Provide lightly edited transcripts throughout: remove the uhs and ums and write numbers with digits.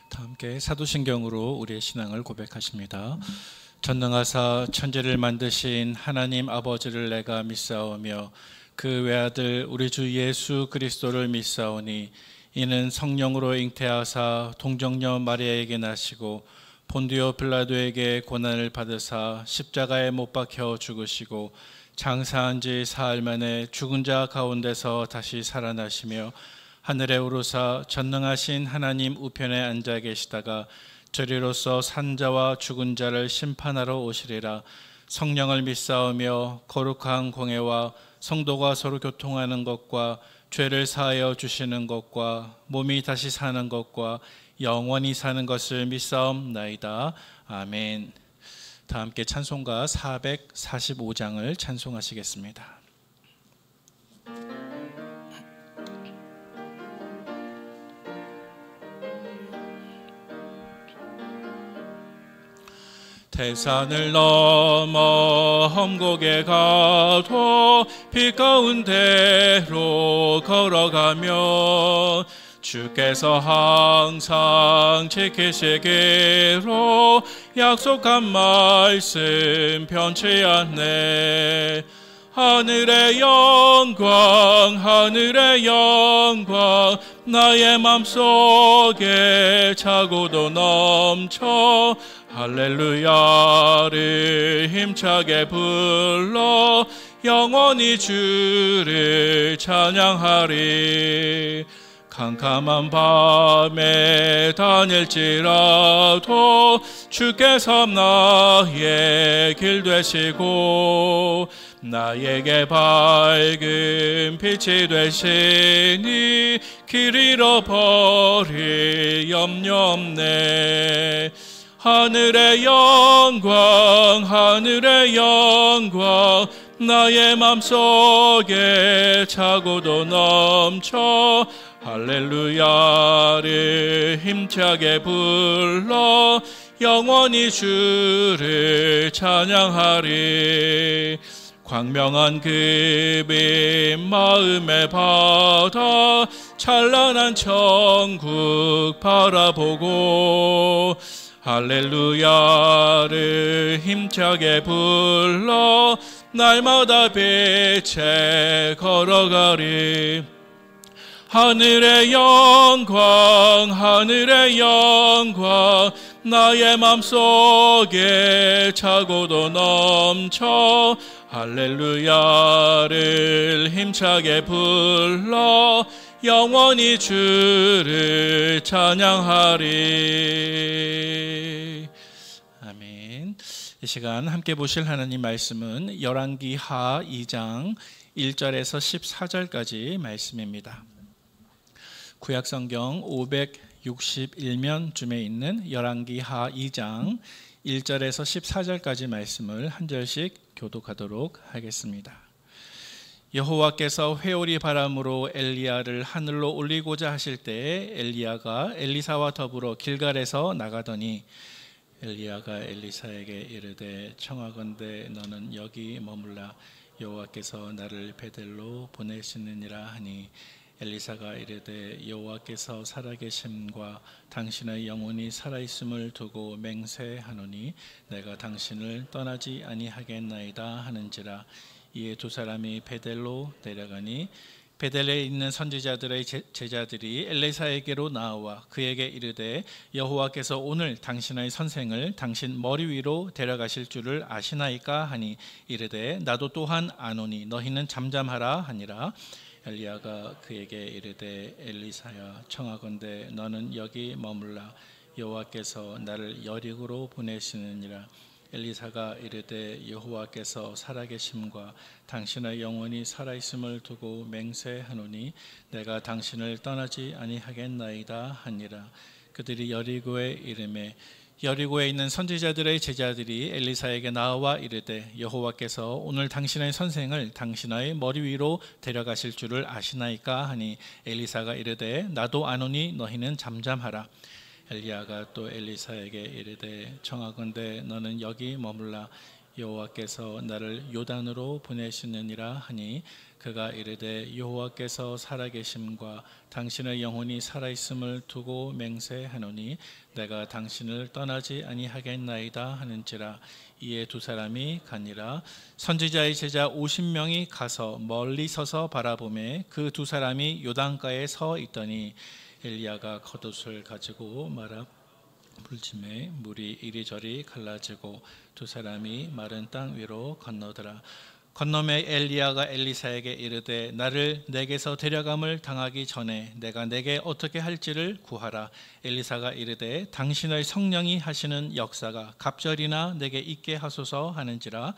다 함께 사도신경으로 우리의 신앙을 고백하십니다. 전능하사 천지를 만드신 하나님 아버지를 내가 믿사오며 그 외아들 우리 주 예수 그리스도를 믿사오니 이는 성령으로 잉태하사 동정녀 마리아에게 나시고 본디오 빌라도에게 고난을 받으사 십자가에 못 박혀 죽으시고 장사한 지 사흘 만에 죽은 자 가운데서 다시 살아나시며 하늘에 오르사 전능하신 하나님 우편에 앉아 계시다가 저리로서 산자와 죽은 자를 심판하러 오시리라. 성령을 믿사오며 거룩한 공회와 성도가 서로 교통하는 것과 죄를 사하여 주시는 것과 몸이 다시 사는 것과 영원히 사는 것을 믿사옵나이다. 아멘. 다 함께 찬송가 445장을 찬송하시겠습니다. 태산을 넘어 험곡에 가도 빛 가운데로 걸어가며 주께서 항상 지키시기로 약속한 말씀 변치 않네. 하늘의 영광 하늘의 영광 나의 맘속에 차고도 넘쳐 할렐루야를 힘차게 불러 영원히 주를 찬양하리. 캄캄한 밤에 다닐지라도 주께서 나의 길 되시고 나에게 밝은 빛이 되시니 길 잃어버릴 염려 없네. 하늘의 영광 하늘의 영광 나의 맘속에 차고도 넘쳐 할렐루야를 힘차게 불러 영원히 주를 찬양하리. 광명한 그 빛 마음에 받아 찬란한 천국 바라보고 할렐루야를 힘차게 불러 날마다 빛에 걸어가리. 하늘의 영광 하늘의 영광 나의 맘속에 차고도 넘쳐 할렐루야를 힘차게 불러 영원히 주를 찬양하리. 아멘. 이 시간 함께 보실 하나님 말씀은 열왕기하 2장 1절에서 14절까지 말씀입니다. 구약성경 561면쯤에 있는 열왕기하 2장 1절에서 14절까지 말씀을 한 절씩 교독하도록 하겠습니다. 여호와께서 회오리 바람으로 엘리야를 하늘로 올리고자 하실 때에 엘리야가 엘리사와 더불어 길갈에서 나가더니 엘리야가 엘리사에게 이르되 청하건대 너는 여기 머물라 여호와께서 나를 베델로 보내시느니라 하니 엘리사가 이르되 여호와께서 살아계심과 당신의 영혼이 살아있음을 두고 맹세하노니 내가 당신을 떠나지 아니하겠나이다 하는지라. 이에 두 사람이 베델로 데려가니 베델에 있는 선지자들의 제자들이 엘리사에게로 나와 그에게 이르되 여호와께서 오늘 당신의 선생을 당신 머리 위로 데려가실 줄을 아시나이까 하니 이르되 나도 또한 아노니 너희는 잠잠하라 하니라. 엘리야가 그에게 이르되 엘리사야 청하건대 너는 여기 머물라 여호와께서 나를 여리고로 보내시느니라. 엘리사가 이르되 여호와께서 살아계심과 당신의 영혼이 살아있음을 두고 맹세하노니 내가 당신을 떠나지 아니하겠나이다 하니라. 그들이 여리고에 이르매 여리고에 있는 선지자들의 제자들이 엘리사에게 나와 이르되 여호와께서 오늘 당신의 선생을 당신의 머리 위로 데려가실 줄을 아시나이까 하니 엘리사가 이르되 나도 아노니 너희는 잠잠하라. 엘리야가 또 엘리사에게 이르되 청하건대 너는 여기 머물라 여호와께서 나를 요단으로 보내시느니라 하니 그가 이르되 여호와께서 살아계심과 당신의 영혼이 살아있음을 두고 맹세하노니 내가 당신을 떠나지 아니하겠나이다 하는지라. 이에 두 사람이 가니라. 선지자의 제자 50명이 가서 멀리 서서 바라보매 그 두 사람이 요단가에 서 있더니 엘리야가 겉옷을 가지고 말아 불침에 물이 이리저리 갈라지고 두 사람이 마른 땅 위로 건너더라. 건너매 엘리야가 엘리사에게 이르되 나를 내게서 데려감을 당하기 전에 내가 내게 어떻게 할지를 구하라. 엘리사가 이르되 당신의 성령이 하시는 역사가 갑절이나 내게 있게 하소서 하는지라.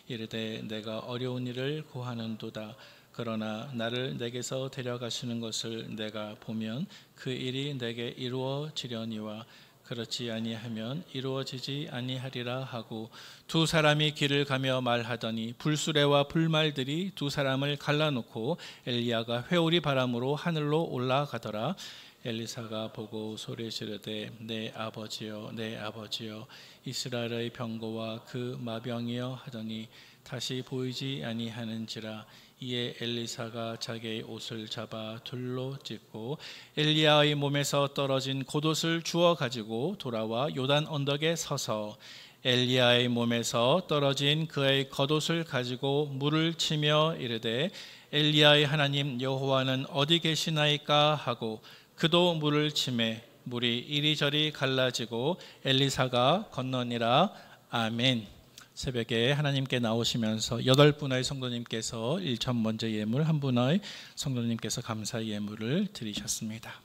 이르되 내가 어려운 일을 구하는도다. 그러나 나를 내게서 데려가시는 것을 내가 보면 그 일이 내게 이루어지려니와 그렇지 아니하면 이루어지지 아니하리라 하고 두 사람이 길을 가며 말하더니 불수레와 불말들이 두 사람을 갈라놓고 엘리야가 회오리 바람으로 하늘로 올라가더라. 엘리사가 보고 소리 지르되 내 아버지여 내 아버지여 이스라엘의 병거와 그 마병이여 하더니 다시 보이지 아니하는지라. 이에 엘리사가 자기의 옷을 잡아 둘로 찢고 엘리야의 몸에서 떨어진 겉옷을 주워 가지고 돌아와 요단 언덕에 서서 엘리야의 몸에서 떨어진 그의 겉옷을 가지고 물을 치며 이르되 엘리야의 하나님 여호와는 어디 계시나이까 하고 그도 물을 치매 물이 이리저리 갈라지고 엘리사가 건너니라. 아멘. 새벽에 하나님께 나오시면서 8분의 성도님께서 1천 번째 예물, 한 분의 성도님께서 감사 예물을 드리셨습니다.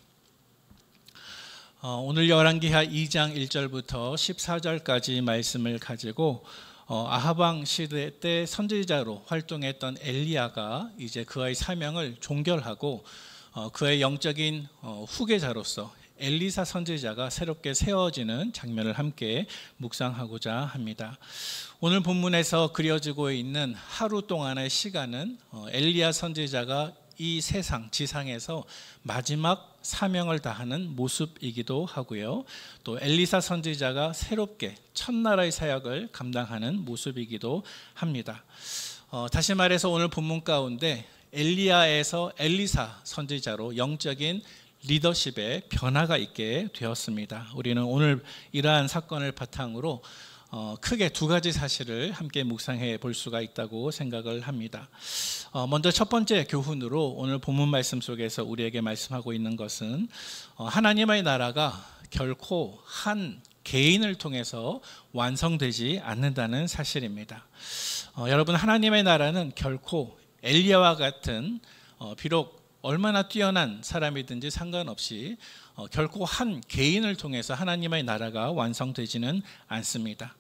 오늘 열왕기하 2장 1절부터 14절까지 말씀을 가지고 아합 왕 시대 때 선지자로 활동했던 엘리야가 이제 그의 사명을 종결하고 그의 영적인 후계자로서 엘리사 선지자가 새롭게 세워지는 장면을 함께 묵상하고자 합니다. 오늘 본문에서 그려지고 있는 하루 동안의 시간은 엘리야 선지자가 이 세상 지상에서 마지막 사명을 다하는 모습이기도 하고요. 또 엘리사 선지자가 새롭게 첫나라의 사역을 감당하는 모습이기도 합니다. 다시 말해서 오늘 본문 가운데 엘리야에서 엘리사 선지자로 영적인 리더십에 변화가 있게 되었습니다. 우리는 오늘 이러한 사건을 바탕으로 크게 두 가지 사실을 함께 묵상해 볼 수가 있다고 생각을 합니다. 먼저 첫 번째 교훈으로 오늘 본문 말씀 속에서 우리에게 말씀하고 있는 것은 하나님의 나라가 결코 한 개인을 통해서 완성되지 않는다는 사실입니다. 여러분, 하나님의 나라는 결코 엘리야와 같은 비록 얼마나 뛰어난 사람이든지 상관없이 결코 한 개인을 통해서 하나님의 나라가 완성되지는 않습니다.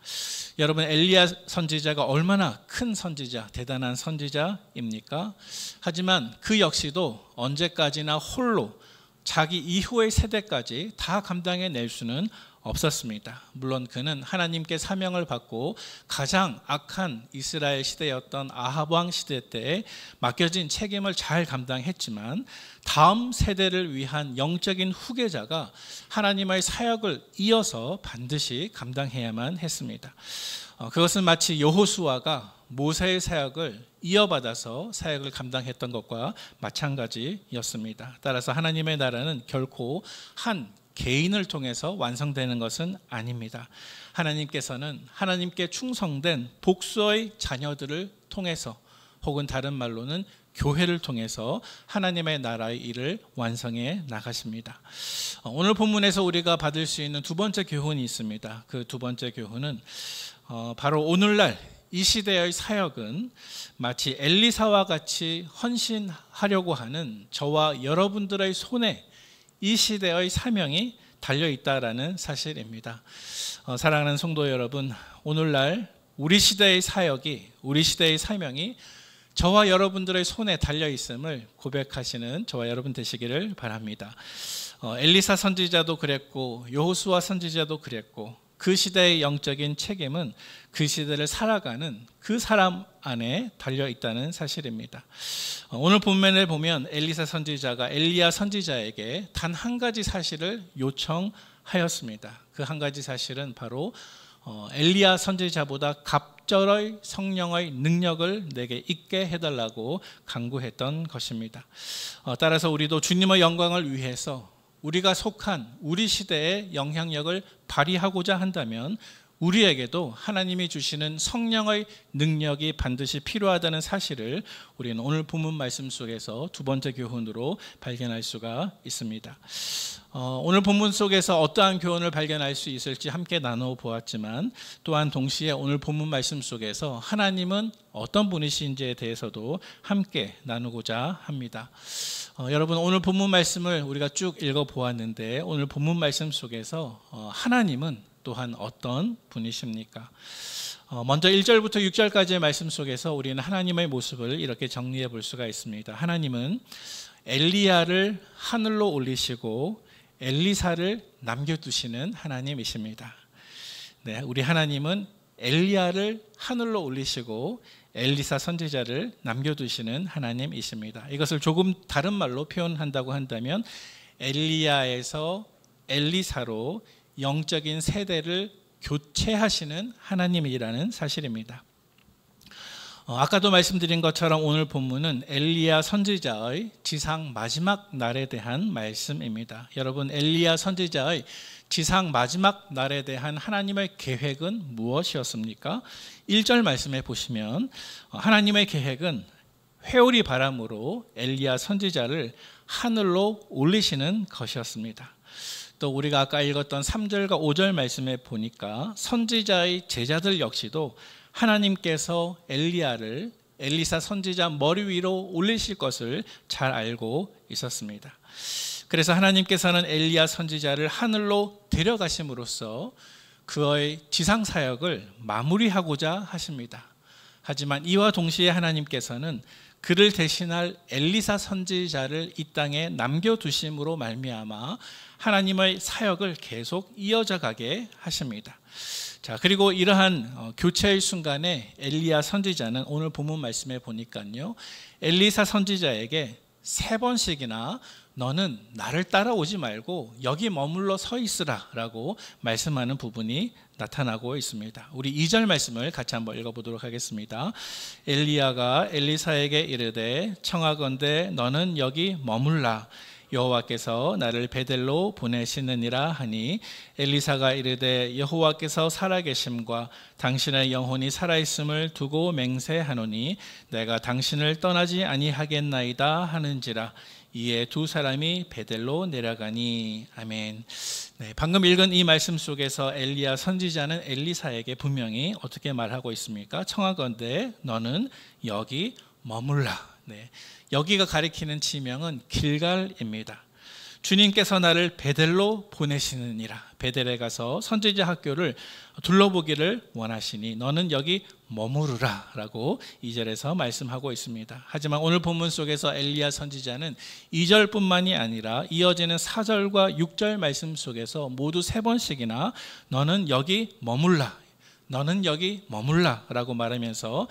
여러분, 엘리야 선지자가 얼마나 큰 선지자, 대단한 선지자입니까? 하지만 그 역시도 언제까지나 홀로 자기 이후의 세대까지 다 감당해낼 수는 없었습니다. 물론 그는 하나님께 사명을 받고 가장 악한 이스라엘 시대였던 아합 왕 시대 때에 맡겨진 책임을 잘 감당했지만 다음 세대를 위한 영적인 후계자가 하나님의 사역을 이어서 반드시 감당해야만 했습니다. 그것은 마치 여호수아가 모세의 사역을 이어받아서 사역을 감당했던 것과 마찬가지였습니다. 따라서 하나님의 나라는 결코 한 개인을 통해서 완성되는 것은 아닙니다. 하나님께서는 하나님께 충성된 복수의 자녀들을 통해서, 혹은 다른 말로는 교회를 통해서 하나님의 나라의 일을 완성해 나가십니다. 오늘 본문에서 우리가 받을 수 있는 두 번째 교훈이 있습니다. 그 두 번째 교훈은 바로 오늘날 이 시대의 사역은 마치 엘리사와 같이 헌신하려고 하는 저와 여러분들의 손에 이 시대의 사명이 달려있다라는 사실입니다. 사랑하는 성도 여러분, 오늘날 우리 시대의 사역이, 우리 시대의 사명이 저와 여러분들의 손에 달려있음을 고백하시는 저와 여러분 되시기를 바랍니다. 엘리사 선지자도 그랬고 여호수아 선지자도 그랬고 그 시대의 영적인 책임은 그 시대를 살아가는 그 사람 안에 달려있다는 사실입니다. 오늘 본문을 보면 엘리사 선지자가 엘리야 선지자에게 단 한 가지 사실을 요청하였습니다. 그 한 가지 사실은 바로 엘리야 선지자보다 갑절의 성령의 능력을 내게 있게 해달라고 간구했던 것입니다. 따라서 우리도 주님의 영광을 위해서 우리가 속한 우리 시대의 영향력을 발휘하고자 한다면 우리에게도 하나님이 주시는 성령의 능력이 반드시 필요하다는 사실을 우리는 오늘 본문 말씀 속에서 두 번째 교훈으로 발견할 수가 있습니다. 오늘 본문 속에서 어떠한 교훈을 발견할 수 있을지 함께 나누어 보았지만 또한 동시에 오늘 본문 말씀 속에서 하나님은 어떤 분이신지에 대해서도 함께 나누고자 합니다. 여러분, 오늘 본문 말씀을 우리가 쭉 읽어보았는데 오늘 본문 말씀 속에서 하나님은 또한 어떤 분이십니까? 먼저 1절부터 6절까지의 말씀 속에서 우리는 하나님의 모습을 이렇게 정리해 볼 수가 있습니다. 하나님은 엘리야를 하늘로 올리시고 엘리사를 남겨두시는 하나님이십니다. 네, 우리 하나님은 엘리야를 하늘로 올리시고 엘리사 선지자를 남겨두시는 하나님이십니다. 이것을 조금 다른 말로 표현한다고 한다면 엘리야에서 엘리사로 영적인 세대를 교체하시는 하나님이라는 사실입니다. 아까도 말씀드린 것처럼 오늘 본문은 엘리야 선지자의 지상 마지막 날에 대한 말씀입니다. 여러분, 엘리야 선지자의 지상 마지막 날에 대한 하나님의 계획은 무엇이었습니까? 1절 말씀에 보시면 하나님의 계획은 회오리 바람으로 엘리야 선지자를 하늘로 올리시는 것이었습니다. 또 우리가 아까 읽었던 3절과 5절 말씀에 보니까 선지자의 제자들 역시도 하나님께서 엘리야를 엘리사 선지자 머리 위로 올리실 것을 잘 알고 있었습니다. 그래서 하나님께서는 엘리야 선지자를 하늘로 데려가심으로써 그의 지상 사역을 마무리하고자 하십니다. 하지만 이와 동시에 하나님께서는 그를 대신할 엘리사 선지자를 이 땅에 남겨두심으로 말미암아 하나님의 사역을 계속 이어져 가게 하십니다. 자, 그리고 이러한 교체의 순간에 엘리야 선지자는 오늘 본문 말씀에 보니까요, 엘리사 선지자에게 3번씩이나 너는 나를 따라오지 말고 여기 머물러 서 있으라 라고 말씀하는 부분이 나타나고 있습니다. 우리 2절 말씀을 같이 한번 읽어보도록 하겠습니다. 엘리야가 엘리사에게 이르되 청하건대 너는 여기 머물라 여호와께서 나를 베델로 보내시느니라 하니 엘리사가 이르되 여호와께서 살아계심과 당신의 영혼이 살아있음을 두고 맹세하노니 내가 당신을 떠나지 아니하겠나이다 하는지라. 이에 두 사람이 베델로 내려가니. 아멘. 네, 방금 읽은 이 말씀 속에서 엘리야 선지자는 엘리사에게 분명히 어떻게 말하고 있습니까? 청하건대 너는 여기 머물라. 네, 여기가 가리키는 지명은 길갈입니다. 주님께서 나를 베델로 보내시느니라. 베델에 가서 선지자 학교를 둘러보기를 원하시니 너는 여기 머무르라 라고 2절에서 말씀하고 있습니다. 하지만 오늘 본문 속에서 엘리야 선지자는 2절뿐만이 아니라 이어지는 4절과 6절 말씀 속에서 모두 3번씩이나 너는 여기 머물라, 너는 여기 머물라 라고 말하면서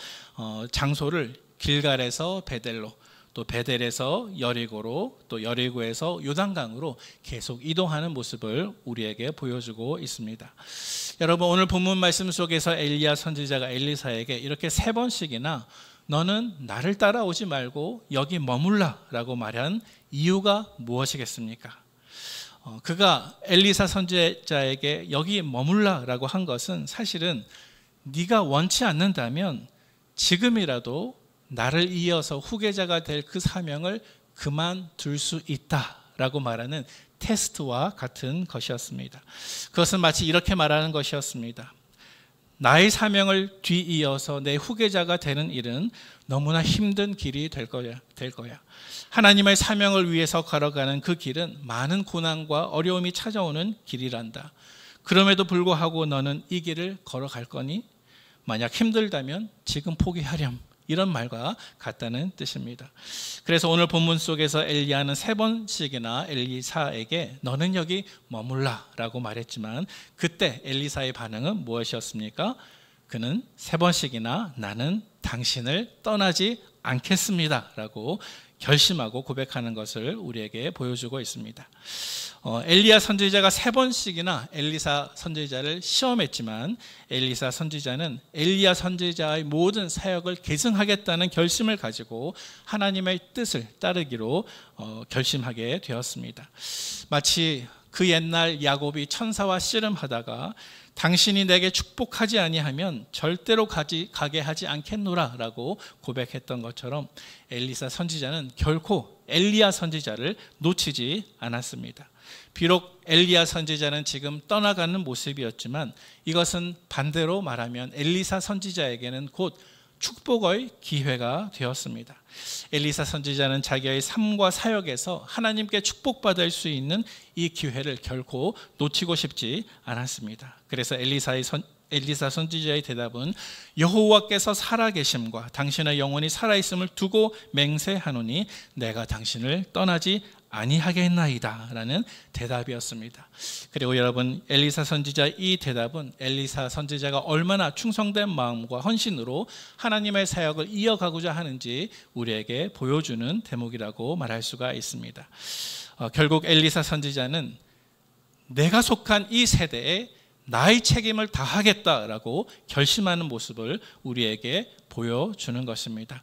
장소를 길갈에서 베델로, 또 베델에서 여리고로, 또 여리고에서 요단강으로 계속 이동하는 모습을 우리에게 보여주고 있습니다. 여러분, 오늘 본문 말씀 속에서 엘리야 선지자가 엘리사에게 이렇게 3번씩이나 너는 나를 따라오지 말고 여기 머물라 라고 말한 이유가 무엇이겠습니까? 그가 엘리사 선지자에게 여기 머물라 라고 한 것은 사실은 네가 원치 않는다면 지금이라도 나를 이어서 후계자가 될 그 사명을 그만둘 수 있다라고 말하는 테스트와 같은 것이었습니다. 그것은 마치 이렇게 말하는 것이었습니다. 나의 사명을 뒤이어서 내 후계자가 되는 일은 너무나 힘든 길이 될 거야. 하나님의 사명을 위해서 걸어가는 그 길은 많은 고난과 어려움이 찾아오는 길이란다. 그럼에도 불구하고 너는 이 길을 걸어갈 거니? 만약 힘들다면 지금 포기하렴. 이런 말과 같다는 뜻입니다. 그래서 오늘 본문 속에서 엘리야는 3번씩이나 엘리사에게 너는 여기 머물라 라고 말했지만 그때 엘리사의 반응은 무엇이었습니까? 그는 3번씩이나 나는 당신을 떠나지 않겠습니다 라고 결심하고 고백하는 것을 우리에게 보여주고 있습니다. 엘리야 선지자가 3번씩이나 엘리사 선지자를 시험했지만 엘리사 선지자는 엘리야 선지자의 모든 사역을 계승하겠다는 결심을 가지고 하나님의 뜻을 따르기로 결심하게 되었습니다. 마치 그 옛날 야곱이 천사와 씨름하다가 당신이 내게 축복하지 아니하면 절대로 가게 하지 않겠노라 라고 고백했던 것처럼 엘리사 선지자는 결코 엘리야 선지자를 놓치지 않았습니다. 비록 엘리야 선지자는 지금 떠나가는 모습이었지만 이것은 반대로 말하면 엘리사 선지자에게는 곧 축복의 기회가 되었습니다. 엘리사 선지자는 자기의 삶과 사역에서 하나님께 축복받을 수 있는 이 기회를 결코 놓치고 싶지 않았습니다. 그래서 엘리사 선지자의 대답은 여호와께서 살아계심과 당신의 영혼이 살아있음을 두고 맹세하노니 내가 당신을 떠나지 아니하겠나이다 라는 대답이었습니다. 그리고 여러분, 엘리사 선지자 이 대답은 엘리사 선지자가 얼마나 충성된 마음과 헌신으로 하나님의 사역을 이어가고자 하는지 우리에게 보여주는 대목이라고 말할 수가 있습니다. 결국 엘리사 선지자는 내가 속한 이 세대에 나의 책임을 다하겠다라고 결심하는 모습을 우리에게 보여주는 것입니다.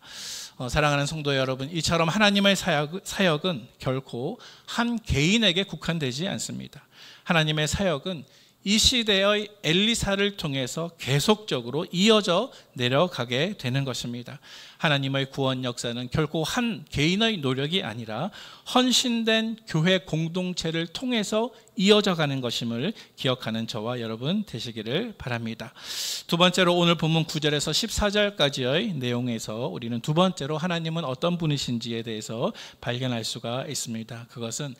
사랑하는 성도 여러분, 이처럼 하나님의 사역은 결코 한 개인에게 국한되지 않습니다. 하나님의 사역은 이 시대의 엘리사를 통해서 계속적으로 이어져 내려가게 되는 것입니다. 하나님의 구원 역사는 결코 한 개인의 노력이 아니라 헌신된 교회 공동체를 통해서 이어져 가는 것임을 기억하는 저와 여러분 되시기를 바랍니다. 두 번째로 오늘 본문 9절에서 14절까지의 내용에서 우리는 두 번째로 하나님은 어떤 분이신지에 대해서 발견할 수가 있습니다. 그것은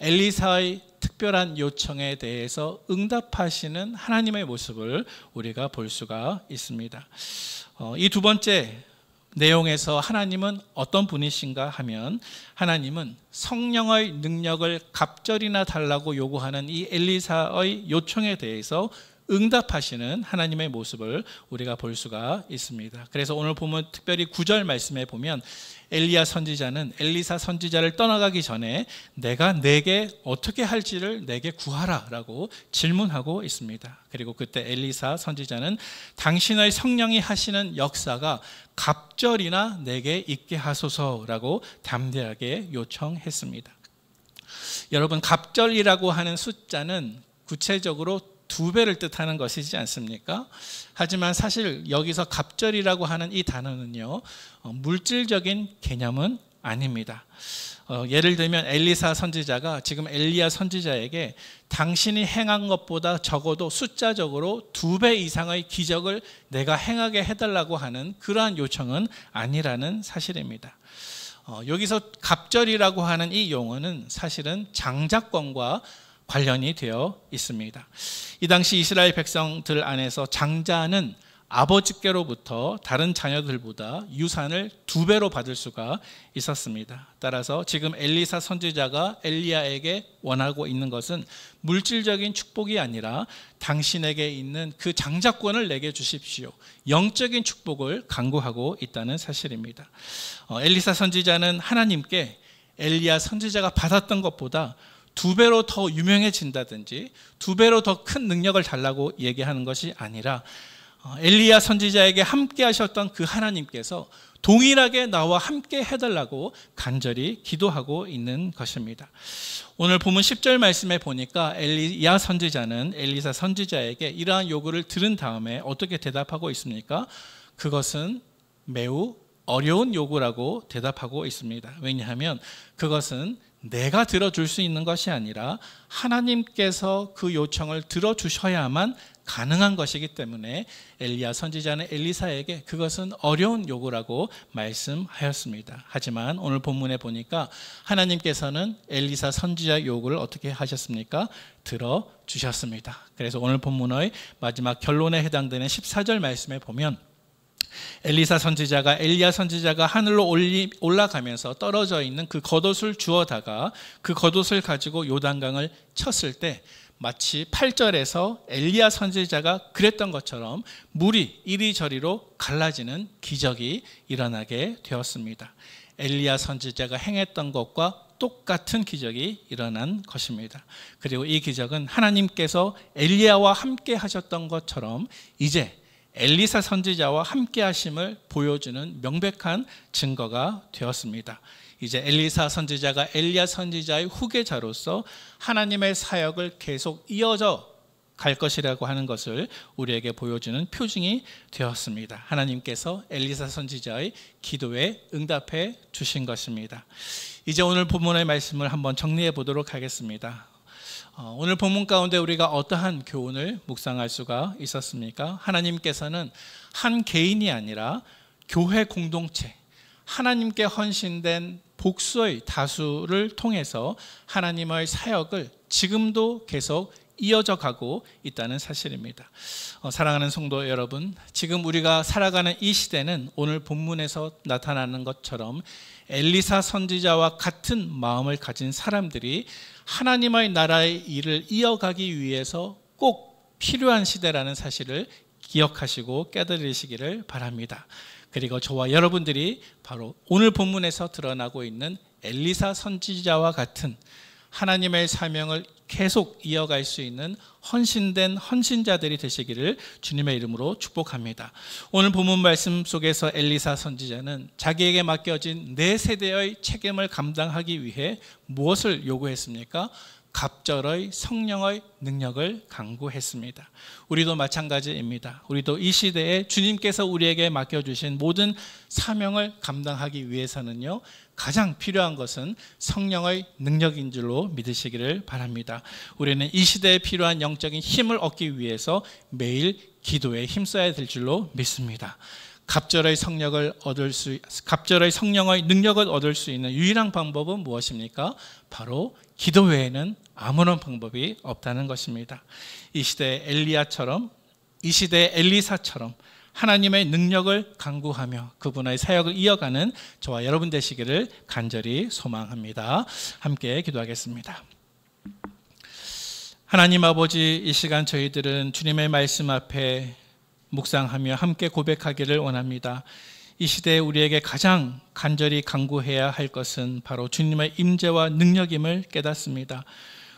엘리사의 특별한 요청에 대해서 응답하시는 하나님의 모습을 우리가 볼 수가 있습니다. 이 두 번째 내용에서 하나님은 어떤 분이신가 하면 하나님은 성령의 능력을 갑절이나 달라고 요구하는 이 엘리사의 요청에 대해서 응답하시는 하나님의 모습을 우리가 볼 수가 있습니다. 그래서 오늘 보면 특별히 9절 말씀에 보면 엘리야 선지자는 엘리사 선지자를 떠나가기 전에 내가 내게 어떻게 할지를 내게 구하라 라고 질문하고 있습니다. 그리고 그때 엘리사 선지자는 당신의 성령이 하시는 역사가 갑절이나 내게 있게 하소서라고 담대하게 요청했습니다. 여러분, 갑절이라고 하는 숫자는 구체적으로 2배를 뜻하는 것이지 않습니까? 하지만 사실 여기서 갑절이라고 하는 이 단어는요, 물질적인 개념은 아닙니다. 예를 들면 엘리사 선지자가 지금 엘리야 선지자에게 당신이 행한 것보다 적어도 숫자적으로 2배 이상의 기적을 내가 행하게 해달라고 하는 그러한 요청은 아니라는 사실입니다. 여기서 갑절이라고 하는 이 용어는 사실은 장자권과 관련이 되어 있습니다. 이 당시 이스라엘 백성들 안에서 장자는 아버지께로부터 다른 자녀들보다 유산을 2배로 받을 수가 있었습니다. 따라서 지금 엘리사 선지자가 엘리야에게 원하고 있는 것은 물질적인 축복이 아니라 당신에게 있는 그 장자권을 내게 주십시오. 영적인 축복을 간구하고 있다는 사실입니다. 엘리사 선지자는 하나님께 엘리야 선지자가 받았던 것보다 2배로 더 유명해진다든지 2배로 더 큰 능력을 달라고 얘기하는 것이 아니라 엘리야 선지자에게 함께 하셨던 그 하나님께서 동일하게 나와 함께 해달라고 간절히 기도하고 있는 것입니다. 오늘 본문 10절 말씀에 보니까 엘리야 선지자는 엘리사 선지자에게 이러한 요구를 들은 다음에 어떻게 대답하고 있습니까? 그것은 매우 어려운 요구라고 대답하고 있습니다. 왜냐하면 그것은 내가 들어줄 수 있는 것이 아니라 하나님께서 그 요청을 들어주셔야만 가능한 것이기 때문에 엘리야 선지자는 엘리사에게 그것은 어려운 요구라고 말씀하였습니다. 하지만 오늘 본문에 보니까 하나님께서는 엘리사 선지자 요구를 어떻게 하셨습니까? 들어주셨습니다. 그래서 오늘 본문의 마지막 결론에 해당되는 14절 말씀에 보면 엘리사 선지자가 엘리야 선지자가 하늘로 올라가면서 떨어져 있는 그 겉옷을 주워다가 그 겉옷을 가지고 요단강을 쳤을 때 마치 8절에서 엘리야 선지자가 그랬던 것처럼 물이 이리저리로 갈라지는 기적이 일어나게 되었습니다. 엘리야 선지자가 행했던 것과 똑같은 기적이 일어난 것입니다. 그리고 이 기적은 하나님께서 엘리야와 함께 하셨던 것처럼 이제 엘리사 선지자와 함께 하심을 보여주는 명백한 증거가 되었습니다. 이제 엘리사 선지자가 엘리야 선지자의 후계자로서 하나님의 사역을 계속 이어져 갈 것이라고 하는 것을 우리에게 보여주는 표징이 되었습니다. 하나님께서 엘리사 선지자의 기도에 응답해 주신 것입니다. 이제 오늘 본문의 말씀을 한번 정리해 보도록 하겠습니다. 오늘 본문 가운데 우리가 어떠한 교훈을 묵상할 수가 있었습니까? 하나님께서는 한 개인이 아니라 교회 공동체, 하나님께 헌신된 복수의 다수를 통해서 하나님의 사역을 지금도 계속 이어져 가고 있다는 사실입니다. 사랑하는 성도 여러분, 지금 우리가 살아가는 이 시대는 오늘 본문에서 나타나는 것처럼 엘리사 선지자와 같은 마음을 가진 사람들이 하나님의 나라의 일을 이어가기 위해서 꼭 필요한 시대라는 사실을 기억하시고 깨달으시기를 바랍니다. 그리고 저와 여러분들이 바로 오늘 본문에서 드러나고 있는 엘리사 선지자와 같은 하나님의 사명을 계속 이어갈 수 있는 헌신된 헌신자들이 되시기를 주님의 이름으로 축복합니다. 오늘 본문 말씀 속에서 엘리사 선지자는 자기에게 맡겨진 네 세대의 책임을 감당하기 위해 무엇을 요구했습니까? 갑절의 성령의 능력을 강구했습니다. 우리도 마찬가지입니다. 우리도 이 시대에 주님께서 우리에게 맡겨주신 모든 사명을 감당하기 위해서는요, 가장 필요한 것은 성령의 능력인 줄로 믿으시기를 바랍니다. 우리는 이 시대에 필요한 영적인 힘을 얻기 위해서 매일 기도에 힘써야 될 줄로 믿습니다. 갑절의 성령의 능력을 얻을 수 있는 유일한 방법은 무엇입니까? 바로 기도 외에는 아무런 방법이 없다는 것입니다. 이 시대의 엘리야처럼, 이 시대의 엘리사처럼 하나님의 능력을 간구하며 그분의 사역을 이어가는 저와 여러분 되시기를 간절히 소망합니다. 함께 기도하겠습니다. 하나님 아버지, 이 시간 저희들은 주님의 말씀 앞에 묵상하며 함께 고백하기를 원합니다. 이 시대에 우리에게 가장 간절히 간구해야 할 것은 바로 주님의 임재와 능력임을 깨닫습니다.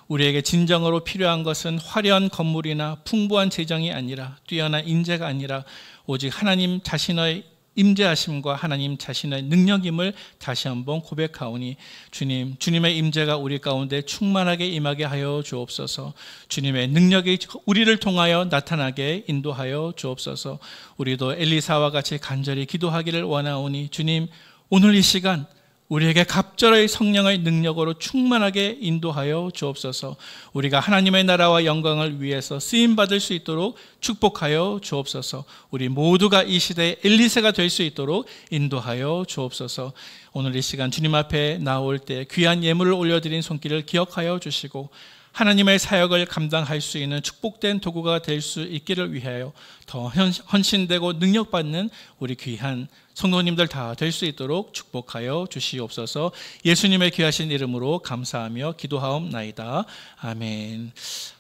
우리에게 진정으로 필요한 것은 화려한 건물이나 풍부한 재정이 아니라, 뛰어난 인재가 아니라 오직 하나님 자신의 임재하심과 하나님 자신의 능력임을 다시 한번 고백하오니 주님의 임재가 우리 가운데 충만하게 임하게 하여 주옵소서. 주님의 능력이 우리를 통하여 나타나게 인도하여 주옵소서. 우리도 엘리사와 같이 간절히 기도하기를 원하오니 주님, 오늘 이 시간 우리에게 갑절의 성령의 능력으로 충만하게 인도하여 주옵소서. 우리가 하나님의 나라와 영광을 위해서 쓰임받을 수 있도록 축복하여 주옵소서. 우리 모두가 이 시대의 엘리사가 될 수 있도록 인도하여 주옵소서. 오늘 이 시간 주님 앞에 나올 때 귀한 예물을 올려드린 손길을 기억하여 주시고 하나님의 사역을 감당할 수 있는 축복된 도구가 될 수 있기를 위하여 더 헌신되고 능력받는 우리 귀한 성도님들 다 될 수 있도록 축복하여 주시옵소서. 예수님의 귀하신 이름으로 감사하며 기도하옵나이다. 아멘.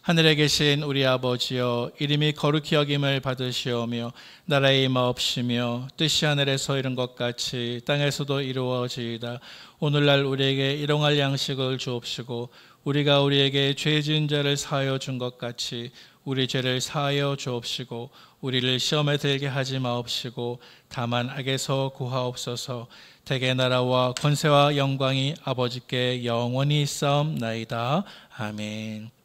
하늘에 계신 우리 아버지여, 이름이 거룩히 여김을 받으시오며 나라의 임하옵시며 뜻이 하늘에서 이룬 것 같이 땅에서도 이루어지이다. 오늘날 우리에게 일용할 양식을 주옵시고 우리가 우리에게 죄 지은 자를 사하여 준 것 같이 우리 죄를 사하여 주옵시고 우리를 시험에 들게 하지 마옵시고 다만 악에서 구하옵소서. 대개 나라와 권세와 영광이 아버지께 영원히 있사옵나이다. 아멘.